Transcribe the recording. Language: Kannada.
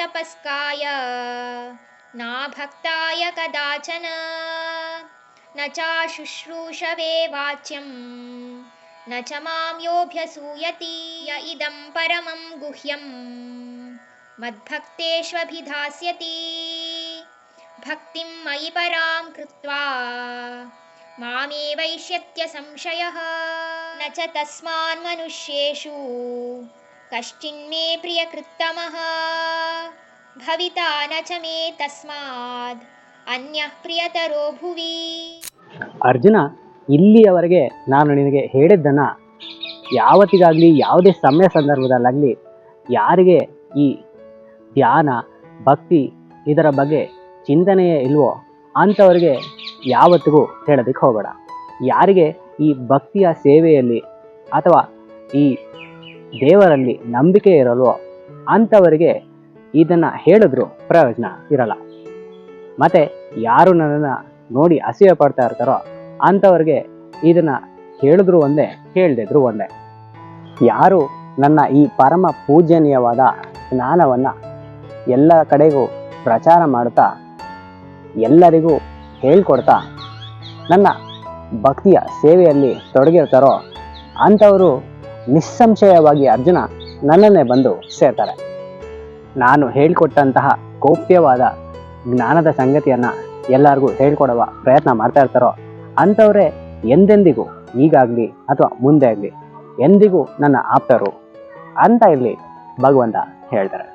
तपस्काय न भक्ताय कदाचन न चाशुश्रूषवे वाच्यं न च मां योऽभ्यसूयति य इदं परमं गुह्यं मद्भक्तेष्वभिधास्यति भक्तिं मयि परां कृत्वा मामेवैष्यत्य संशयः न च तस्मान् मनुष्येषु कश्चिन्मे प्रियकृत्तमः भविता न च मे तस्माद् अन्यः प्रियतरो भुवि. ಅರ್ಜುನ, ಇಲ್ಲಿಯವರೆಗೆ ನಾನು ನಿನಗೆ ಹೇಳಿದ್ದನ್ನು ಯಾವತ್ತಿಗಾಗಲಿ ಯಾವುದೇ ಸಮಯ ಸಂದರ್ಭದಲ್ಲಾಗಲಿ ಯಾರಿಗೆ ಈ ಧ್ಯಾನ ಭಕ್ತಿ ಇದರ ಬಗ್ಗೆ ಚಿಂತನೆಯೇ ಇಲ್ವೋ ಅಂಥವರಿಗೆ ಯಾವತ್ತಿಗೂ ಹೇಳೋದಕ್ಕೆ ಹೋಗಬೇಡ. ಯಾರಿಗೆ ಈ ಭಕ್ತಿಯ ಸೇವೆಯಲ್ಲಿ ಅಥವಾ ಈ ದೇವರಲ್ಲಿ ನಂಬಿಕೆ ಇರಲ್ವೋ ಅಂಥವರಿಗೆ ಇದನ್ನು ಹೇಳಿದ್ರೂ ಪ್ರಯೋಜನ ಇರಲ್ಲ. ಮತ್ತು ಯಾರು ನನ್ನನ್ನು ನೋಡಿ ಅಸೂಯೆ ಪಡ್ತಾ ಇರ್ತಾರೋ ಅಂಥವ್ರಿಗೆ ಇದನ್ನು ಹೇಳಿದ್ರು ಒಂದೇ, ಹೇಳದಿದ್ರು ಒಂದೇ. ಯಾರು ನನ್ನ ಈ ಪರಮ ಪೂಜನೀಯವಾದ ಜ್ಞಾನವನ್ನು ಎಲ್ಲ ಕಡೆಗೂ ಪ್ರಚಾರ ಮಾಡುತ್ತಾ ಎಲ್ಲರಿಗೂ ಹೇಳ್ಕೊಡ್ತಾ ನನ್ನ ಭಕ್ತಿಯ ಸೇವೆಯಲ್ಲಿ ತೊಡಗಿರ್ತಾರೋ ಅಂಥವರು ನಿಸ್ಸಂಶಯವಾಗಿ ಅರ್ಜುನ ನನ್ನನ್ನೇ ಬಂದು ಸೇರ್ತಾರೆ. ನಾನು ಹೇಳ್ಕೊಟ್ಟಂತಹ ಗೌಪ್ಯವಾದ ಜ್ಞಾನದ ಸಂಗತಿಯನ್ನು ಎಲ್ಲರಿಗೂ ಹೇಳ್ಕೊಡುವ ಪ್ರಯತ್ನ ಮಾಡ್ತಾ ಇರ್ತಾರೋ ಅಂಥವರೇ ಎಂದೆಂದಿಗೂ ಈಗಾಗಲಿ ಅಥವಾ ಮುಂದೆ ಆಗಲಿ ಎಂದಿಗೂ ನನ್ನ ಆಪ್ತರು ಅಂತ ಇಲ್ಲಿ ಭಗವಂತ ಹೇಳ್ತಾರೆ.